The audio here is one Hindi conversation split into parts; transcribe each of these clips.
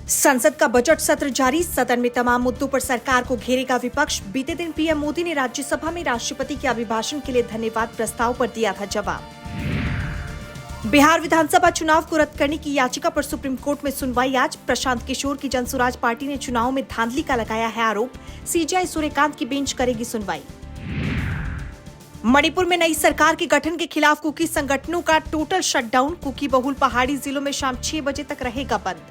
संसद का बजट सत्र जारी। सदन में तमाम मुद्दों पर सरकार को घेरेगा विपक्ष। बीते दिन पीएम मोदी ने राज्यसभा में राष्ट्रपति के अभिभाषण के लिए धन्यवाद प्रस्ताव पर दिया था जवाब। बिहार विधानसभा चुनाव को रद्द करने की याचिका पर सुप्रीम कोर्ट में सुनवाई आज। प्रशांत किशोर की जनसुराज पार्टी ने चुनाव में धांधली का लगाया है आरोप। सीजेआई सूर्यकांत की बेंच करेगी सुनवाई। मणिपुर में नई सरकार के गठन के खिलाफ कुकी संगठनों का टोटल शटडाउन। कुकी बहुल पहाड़ी जिलों में शाम 6 बजे तक रहेगा बंद।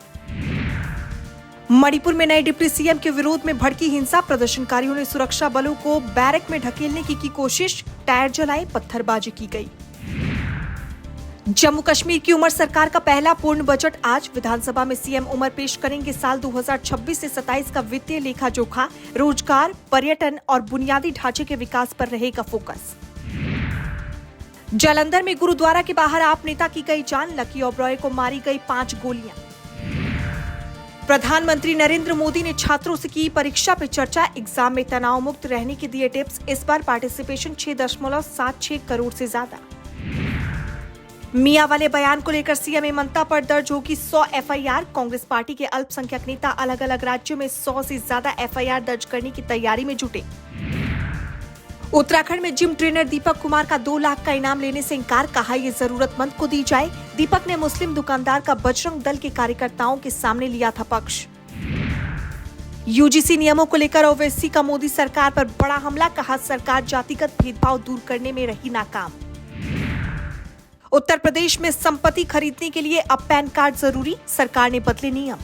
मणिपुर में नए डिप्टी सीएम के विरोध में भड़की हिंसा। प्रदर्शनकारियों ने सुरक्षा बलों को बैरक में ढकेलने की कोशिश। टायर जलाए, पत्थरबाजी की गई। जम्मू कश्मीर की उमर सरकार का पहला पूर्ण बजट आज। विधानसभा में सीएम उमर पेश करेंगे साल 2026 से 27 का वित्तीय लेखा जोखा। रोजगार, पर्यटन और बुनियादी ढांचे के विकास पर रहेगा फोकस। जालंधर में गुरुद्वारा के बाहर आप नेता की गई जान। लकी ओबरॉय को मारी गई 5 गोलियां। प्रधानमंत्री नरेंद्र मोदी ने छात्रों से की परीक्षा पे चर्चा। एग्जाम में तनाव मुक्त रहने के दिए टिप्स। इस बार पार्टिसिपेशन 6.76 करोड़ से ज्यादा। मियां वाले बयान को लेकर सीएम हेमंता पर दर्ज होगी 100 एफआईआर। कांग्रेस पार्टी के अल्पसंख्यक नेता अलग अलग राज्यों में 100 से ज्यादा एफआईआर दर्ज करने की तैयारी में जुटे। उत्तराखंड में जिम ट्रेनर दीपक कुमार का 2 लाख का इनाम लेने से इंकार। कहा ये जरूरतमंद को दी जाए। दीपक ने मुस्लिम दुकानदार का बजरंग दल के कार्यकर्ताओं के सामने लिया था पक्ष। यूजीसी नियमों को लेकर ओवैसी का मोदी सरकार पर बड़ा हमला। कहा सरकार जातिगत भेदभाव दूर करने में रही नाकाम। उत्तर प्रदेश में संपत्ति खरीदने के लिए अब पैन कार्ड जरूरी। सरकार ने बदले नियम।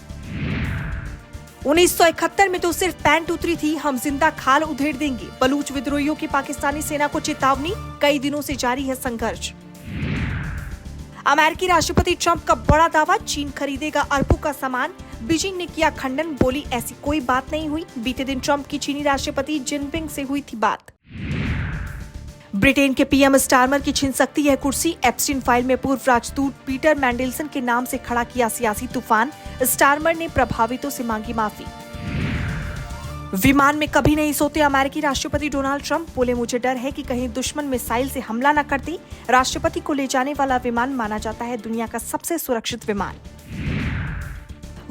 1971 में तो सिर्फ पैंट उतरी थी, हम जिंदा खाल उधेड़ देंगे। बलूच विद्रोहियों की पाकिस्तानी सेना को चेतावनी। कई दिनों से जारी है संघर्ष। अमेरिकी राष्ट्रपति ट्रंप का बड़ा दावा, चीन खरीदेगा अरबों का सामान। बीजिंग ने किया खंडन, बोली ऐसी कोई बात नहीं हुई। बीते दिन ट्रंप की चीनी राष्ट्रपति जिनपिंग से हुई थी बात। ब्रिटेन के पीएम स्टारमर की छिन सकती है कुर्सी। एप्स्टीन फाइल में पूर्व राजदूत पीटर मैंडेलसन के नाम से खड़ा किया सियासी तूफान। स्टारमर ने प्रभावितों से मांगी माफी। विमान में कभी नहीं सोते अमेरिकी राष्ट्रपति डोनाल्ड ट्रंप। बोले मुझे डर है कि कहीं दुश्मन मिसाइल से हमला न कर दे। राष्ट्रपति को ले जाने वाला विमान माना जाता है दुनिया का सबसे सुरक्षित विमान।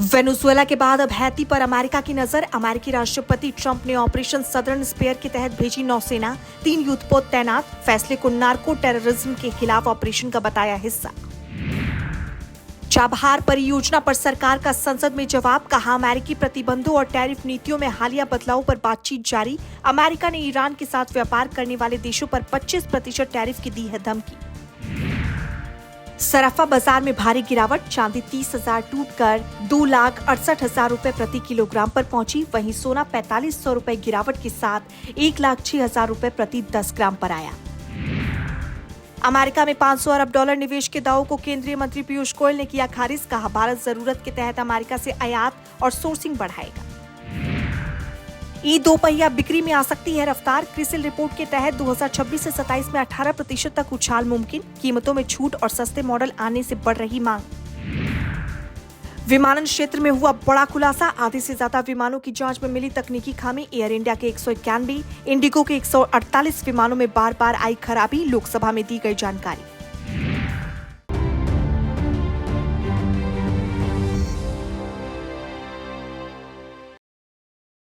वेनेजुएला के बाद अब हैती पर अमेरिका की नजर। अमेरिकी राष्ट्रपति ट्रंप ने ऑपरेशन सदर्न स्पेयर के तहत भेजी नौसेना। 3 युद्धपोत तैनात। फैसले को नार्को टेररिज्म के खिलाफ ऑपरेशन का बताया हिस्सा। चाबहार परियोजना पर सरकार का संसद में जवाब। कहा अमेरिकी प्रतिबंधों और टैरिफ नीतियों में हालिया बदलाव पर बातचीत जारी। अमेरिका ने ईरान के साथ व्यापार करने वाले देशों पर 25% टैरिफ की दी है धमकी। सराफा बाजार में भारी गिरावट। चांदी 30,000 टूटकर 2,68,000 रुपए प्रति किलोग्राम पर पहुंची। वहीं सोना 4,500 रुपए गिरावट के साथ 1,06,000 रुपए प्रति 10 ग्राम पर आया। अमेरिका में 500 अरब डॉलर निवेश के दावों को केंद्रीय मंत्री पीयूष गोयल ने किया खारिज। कहा भारत जरूरत के तहत अमेरिका से आयात और सोर्सिंग बढ़ाएगा। ई 2 पहिया बिक्री में आ सकती है रफ्तार। क्रिसिल रिपोर्ट के तहत 2026 से 27 में 18% तक उछाल मुमकिन। कीमतों में छूट और सस्ते मॉडल आने से बढ़ रही मांग। विमानन क्षेत्र में हुआ बड़ा खुलासा। आधे से ज्यादा विमानों की जांच में मिली तकनीकी खामी। एयर इंडिया के 191, इंडिगो के 148 विमानों में बार बार आई खराबी। लोकसभा में दी गई जानकारी।